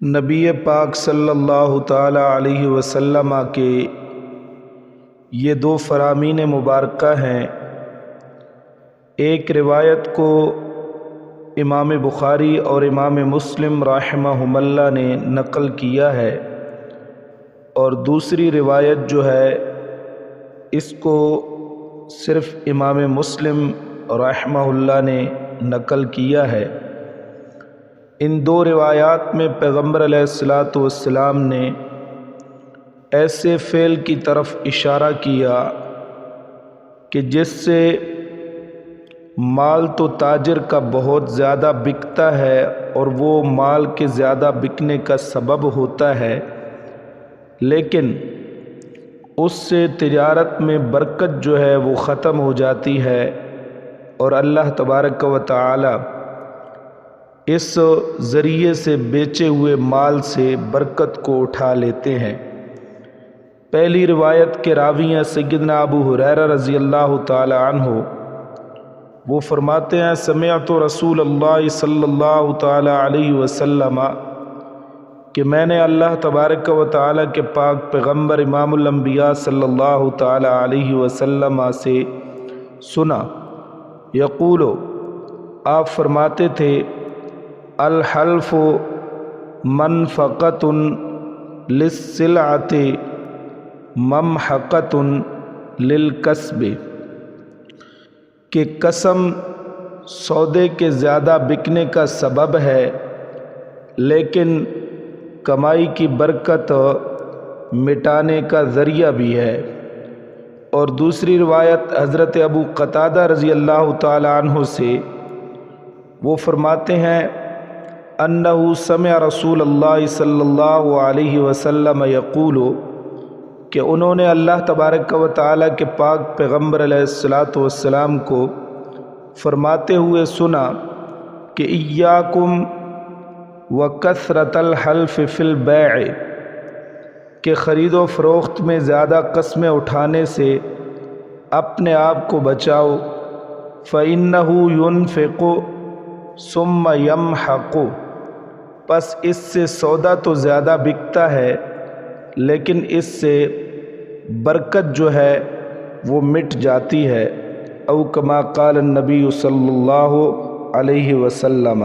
نبی پاک صلی اللہ تعالی علیہ وسلم کے یہ دو فرامین مبارکہ ہیں۔ ایک روایت کو امام بخاری اور امام مسلم رحمہم اللہ نے نقل کیا ہے، اور دوسری روایت جو ہے اس کو صرف امام مسلم رحمہ اللہ نے نقل کیا ہے۔ ان دو روایات میں پیغمبر علیہ الصلاۃ والسلام نے ایسے فعل کی طرف اشارہ کیا کہ جس سے مال تو تاجر کا بہت زیادہ بکتا ہے اور وہ مال کے زیادہ بکنے کا سبب ہوتا ہے، لیکن اس سے تجارت میں برکت جو ہے وہ ختم ہو جاتی ہے، اور اللہ تبارک و تعالی اس ذریعے سے بیچے ہوئے مال سے برکت کو اٹھا لیتے ہیں۔ پہلی روایت کے راوی ہیں سیدنا ابو ہریرہ رضی اللہ تعالی عنہ۔ وہ فرماتے ہیں سمعت رسول اللہ صلی اللہ تعالی علیہ وسلم کہ میں نے اللہ تبارک و تعالی کے پاک پیغمبر امام الانبیاء صلی اللہ تعالی علیہ وسلم سے سنا، یقول، آپ فرماتے تھے، الحلف منفقۃ للسلعۃ ممحقۃ للکسب، کہ قسم سودے کے زیادہ بکنے کا سبب ہے لیکن کمائی کی برکت مٹانے کا ذریعہ بھی ہے۔ اور دوسری روایت حضرت ابو قتادہ رضی اللہ تعالی عنہ سے، وہ فرماتے ہیں انہ سمع رسول اللہ صلی اللہ علیہ وسلم یقول، کہ انہوں نے اللہ تبارک و تعالی کے پاک پیغمبر علیہ الصلاۃ والسلام کو فرماتے ہوئے سنا کہ ایاکم وکثرۃ الحلف فی البیع، کہ خرید و فروخت میں زیادہ قسمیں اٹھانے سے اپنے آپ کو بچاؤ، فإنہ ينفق ثم یمحق، پس اس سے سودا تو زیادہ بکتا ہے لیکن اس سے برکت جو ہے وہ مٹ جاتی ہے، او کما قال النبی صلی اللہ علیہ وسلم۔